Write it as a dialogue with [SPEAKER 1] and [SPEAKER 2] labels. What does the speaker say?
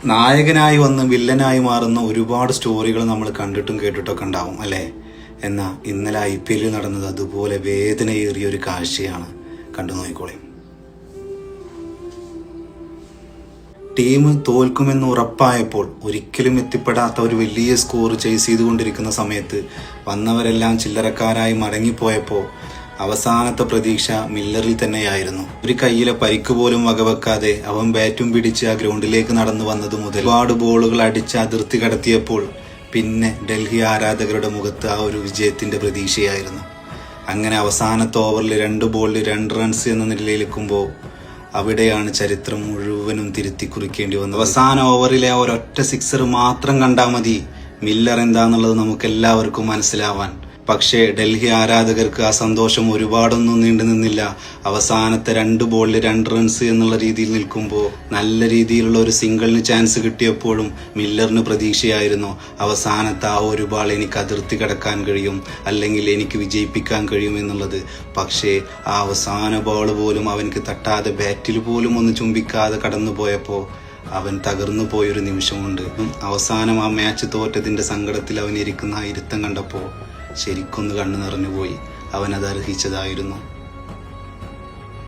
[SPEAKER 1] നായകനായി വന്ന് വില്ലനായി മാറുന്ന ഒരുപാട് സ്റ്റോറികൾ നമ്മൾ കണ്ടിട്ടും കേട്ടിട്ടൊക്കെ ഉണ്ടാവും അല്ലേ? എന്നാൽ ഇന്നലെ IPL നടന്നത് അതുപോലെ വേദനയേറിയ ഒരു കാഴ്ചയാണ്. കണ്ടു നോക്കിക്കോളെ. ടീം തോൽക്കുമെന്ന് ഉറപ്പായപ്പോൾ ഒരിക്കലും എത്തിപ്പെടാത്ത ഒരു വലിയ സ്കോർ ചേസ് ചെയ്തുകൊണ്ടിരിക്കുന്ന സമയത്ത് വന്നവരെല്ലാം ചില്ലറക്കാരായി മടങ്ങിപ്പോയപ്പോൾ അവസാനത്തെ പ്രതീക്ഷ മില്ലറിൽ തന്നെയായിരുന്നു. ഒരു കയ്യിലെ പരിക്ക് പോലും വകവെക്കാതെ അവൻ ബാറ്റും പിടിച്ച് ആ ഗ്രൗണ്ടിലേക്ക് നടന്നു വന്നത് മുതൽ ഒരുപാട് ബോളുകൾ അടിച്ച് അതിർത്തി കടത്തിയപ്പോൾ പിന്നെ ഡൽഹി ആരാധകരുടെ മുഖത്ത് ആ ഒരു വിജയത്തിന്റെ പ്രതീക്ഷയായിരുന്നു. അങ്ങനെ അവസാനത്തെ ഓവറിൽ 2 ബോളിൽ 2 റൺസ് എന്ന നിലയിലെക്കുമ്പോൾ അവിടെയാണ് ചരിത്രം മുഴുവനും തിരുത്തി കുറിക്കേണ്ടി വന്നത്. അവസാന ഓവറിലെ ആ ഒരൊറ്റ സിക്സർ മാത്രം കണ്ടാൽ മതി മില്ലർ എന്താന്നുള്ളത് നമുക്ക് എല്ലാവർക്കും മനസ്സിലാവാൻ. പക്ഷേ ഡൽഹി ആരാധകർക്ക് ആ സന്തോഷം ഒരുപാടൊന്നും നീണ്ടു നിന്നില്ല. അവസാനത്തെ 2 ബോളിൽ 2 റൺസ് എന്നുള്ള രീതിയിൽ നിൽക്കുമ്പോൾ നല്ല രീതിയിലുള്ള ഒരു സിംഗിളിന് ചാൻസ് കിട്ടിയപ്പോഴും മില്ലറിന് പ്രതീക്ഷയായിരുന്നു അവസാനത്തെ ആ ഒരു ബാൾ എനിക്ക് അതിർത്തി കടക്കാൻ കഴിയും, അല്ലെങ്കിൽ എനിക്ക് വിജയിപ്പിക്കാൻ കഴിയും എന്നുള്ളത്. പക്ഷേ ആ അവസാന ബോൾ പോലും അവനക്ക് തട്ടാതെ ബാറ്റിൽ പോലും ഒന്ന് ചുംബിക്കാതെ കടന്നു പോയപ്പോൾ അവൻ തകർന്നു പോയൊരു നിമിഷമുണ്ട്. അവസാനം ആ മാച്ച് തോറ്റതിന്റെ സങ്കടത്തിൽ അവൻ ഇരിക്കുന്ന ആ ഇരുത്തം കണ്ടപ്പോൾ ശരിക്കൊന്ന് കണ്ണു നിറഞ്ഞുപോയി. അവൻ അത് അർഹിച്ചതായിരുന്നു.